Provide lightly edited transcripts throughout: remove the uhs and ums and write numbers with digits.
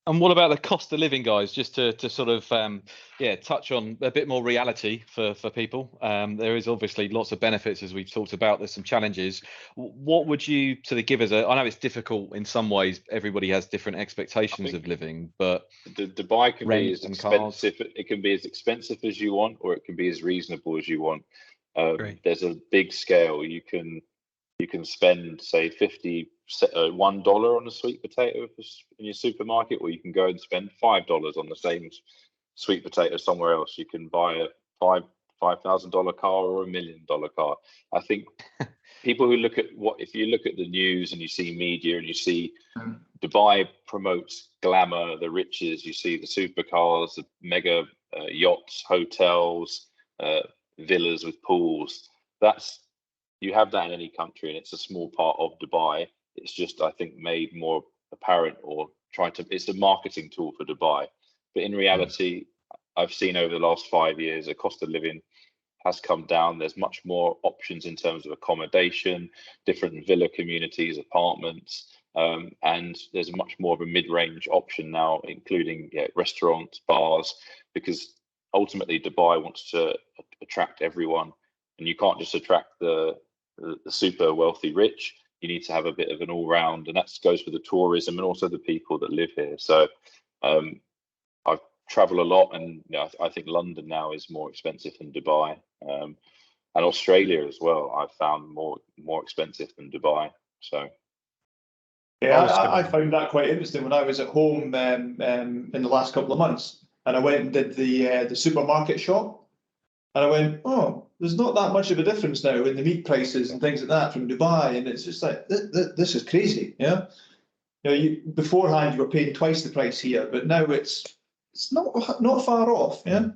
And what about the cost of living, guys? Just to sort of touch on a bit more reality for people. There is obviously lots of benefits as we've talked about. There's some challenges. What would you sort of give as I know it's difficult in some ways. Everybody has different I expectations think of living, but Dubai can be rent as and cars. expensive. It can be as expensive as you want, or it can be as reasonable as you want. Great. There's a big scale. You can spend say $1 on a sweet potato in your supermarket, or you can go and spend $5 on the same sweet potato somewhere else. You can buy a $5,000 car or $1 million car. I think people who look at if you look at the news and you see media and you see Dubai promotes glamour, the riches, you see the supercars, the mega yachts, hotels, villas with pools. You have that in any country, and it's a small part of Dubai. It's just, I think, made more apparent, or it's a marketing tool for Dubai. But in reality, I've seen over the last 5 years, the cost of living has come down. There's much more options in terms of accommodation, different villa communities, apartments, and there's much more of a mid-range option now, including restaurants, bars, because ultimately Dubai wants to attract everyone, and you can't just attract the super wealthy rich. You need to have a bit of an all-round, and that goes for the tourism and also the people that live here. So I've traveled a lot, and I think London now is more expensive than Dubai, and Australia as well. I've found more expensive than Dubai. So yeah, I found that quite interesting when I was at home in the last couple of months, and I went and did the supermarket shop. And I went, oh, there's not that much of a difference now in the meat prices and things like that from Dubai, and it's just like this is crazy, yeah. Beforehand you were paying twice the price here, but now it's not far off, yeah.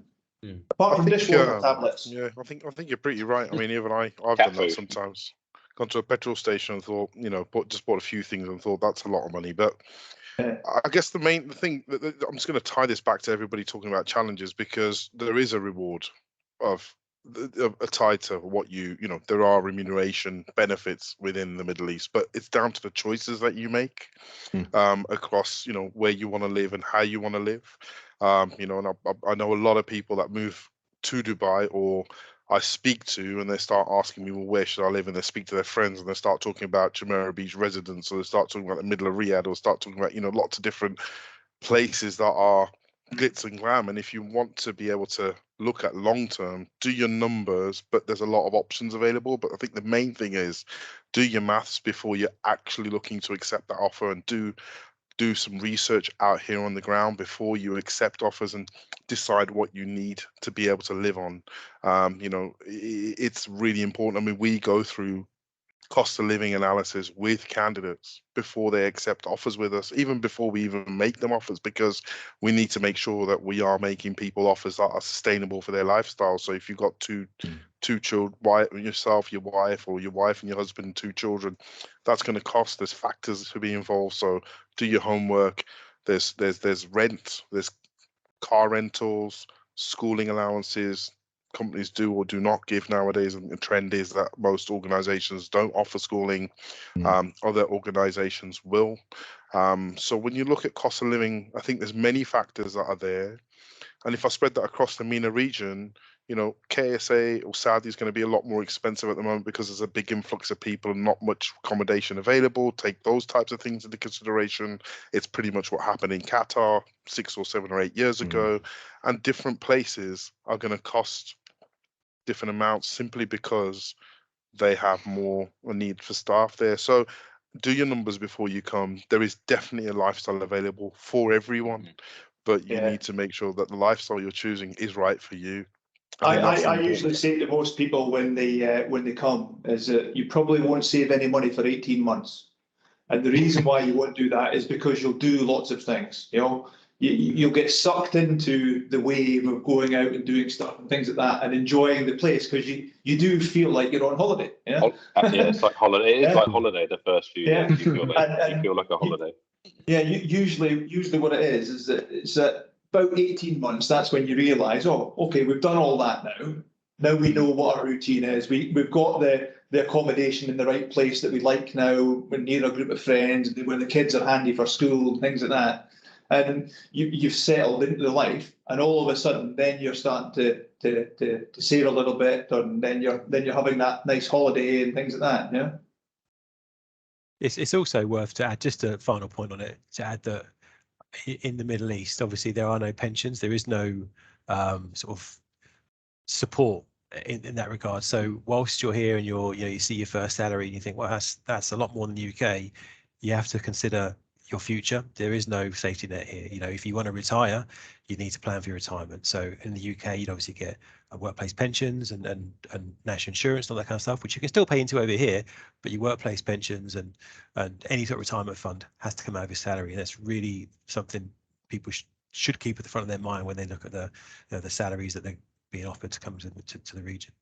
Apart from dishwater tablets. Yeah, I think you're pretty right. I mean, even I've done that sometimes. Gone to a petrol station and thought, just bought a few things and thought that's a lot of money, but. I guess the thing that I'm just going to tie this back to everybody talking about challenges, because there is a reward of tied to what there are remuneration benefits within the Middle East, but it's down to the choices that you make across where you want to live and how you want to live. And I know a lot of people that move to Dubai, or I speak to, and they start asking me, well, where should I live? And they speak to their friends and they start talking about Jumeirah Beach residence, or they start talking about the middle of Riyadh, or start talking about lots of different places that are glitz and glam. And if you want to be able to look at long term, do your numbers, but there's a lot of options available. But I think the main thing is do your maths before you're actually looking to accept that offer, and do some research out here on the ground before you accept offers, and decide what you need to be able to live on. It's really important. I mean, we go through cost of living analysis with candidates before they accept offers with us, even before we even make them offers, because we need to make sure that we are making people offers that are sustainable for their lifestyle. So if you've got two children, yourself, your wife, or your wife and your husband and 2 children, that's going to cost. There's factors to be involved. So do your homework. There's rent, there's car rentals, schooling allowances. Companies do or do not give nowadays, and the trend is that most organizations don't offer schooling. Other organizations will. So when you look at cost of living, I think there's many factors that are there. And if I spread that across the MENA region, KSA or Saudi is going to be a lot more expensive at the moment because there's a big influx of people and not much accommodation available. Take those types of things into consideration. It's pretty much what happened in Qatar 6 or 7 or 8 years ago. And different places are going to cost different amounts simply because they have more a need for staff there. So do your numbers before you come. There is definitely a lifestyle available for everyone, but you need to make sure that the lifestyle you're choosing is right for you. I usually say to most people when they come is that you probably won't save any money for 18 months. And the reason why you won't do that is because you'll do lots of things. You'll get sucked into the wave of going out and doing stuff and things like that, and enjoying the place, because you do feel like you're on holiday. Yeah, it's like holiday. It's like holiday the first few days. You feel like a holiday. Yeah, usually what it is that it's about 18 months. That's when you realise, oh, okay, we've done all that now. Now we know what our routine is. We've got the accommodation in the right place that we like now. We're near a group of friends, where the kids are handy for school, things like that. and you've settled into the life, and all of a sudden, then you're starting to save a little bit, and then you're having that nice holiday and things like that. Yeah. It's also worth to add just a final point on it, to add that in the Middle East, obviously there are no pensions, there is no sort of support in that regard. So whilst you're here and you see your first salary and you think, well, that's a lot more than the UK, you have to consider your future. There is no safety net here. If you want to retire, you need to plan for your retirement. So in the UK, you'd obviously get workplace pensions and national insurance and all that kind of stuff, which you can still pay into over here, but your workplace pensions and any sort of retirement fund has to come out of your salary. And that's really something people should keep at the front of their mind when they look at the salaries that they're being offered to come to the region.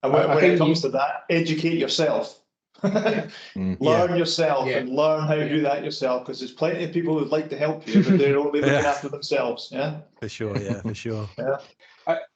And when it comes to that, educate yourself. Learn yourself and learn how to do that yourself, because there's plenty of people who'd like to help you, but they're only looking after themselves. Yeah, for sure. Yeah.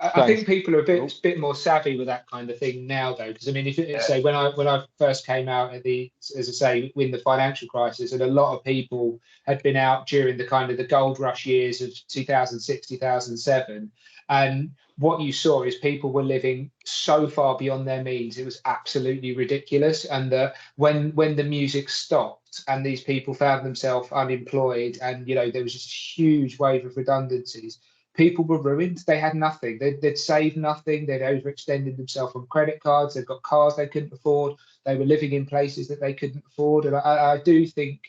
I think people are a bit more savvy with that kind of thing now, though, because I mean, if say when I first came out as I say, in the financial crisis, and a lot of people had been out during the kind of the gold rush years of 2006, 2007, and what you saw is people were living so far beyond their means, it was absolutely ridiculous. And when the music stopped and these people found themselves unemployed, and there was just a huge wave of redundancies, people were ruined. They had nothing. They'd saved nothing. They'd overextended themselves on credit cards. They've got cars they couldn't afford. They were living in places that they couldn't afford. And I do think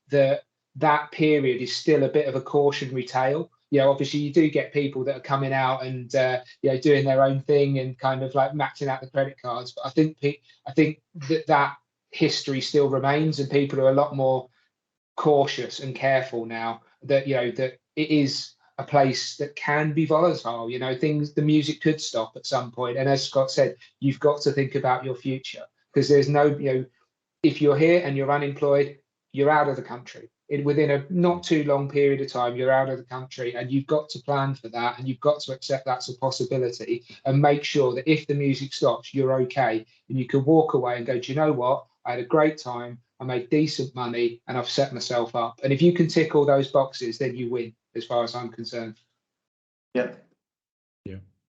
that period is still a bit of a cautionary tale. Obviously you do get people that are coming out and doing their own thing and kind of like maxing out the credit cards. But I think that history still remains, and people are a lot more cautious and careful now that that it is a place that can be volatile. The music could stop at some point, and as Scott said, you've got to think about your future, because there's no if you're here and you're unemployed, you're out of the country. Within a not too long period of time, you're out of the country, and you've got to plan for that, and you've got to accept that's a possibility, and make sure that if the music stops, you're okay, and you can walk away and go, do you know what? I had a great time, I made decent money, and I've set myself up. And if you can tick all those boxes, then you win, as far as I'm concerned. Yeah.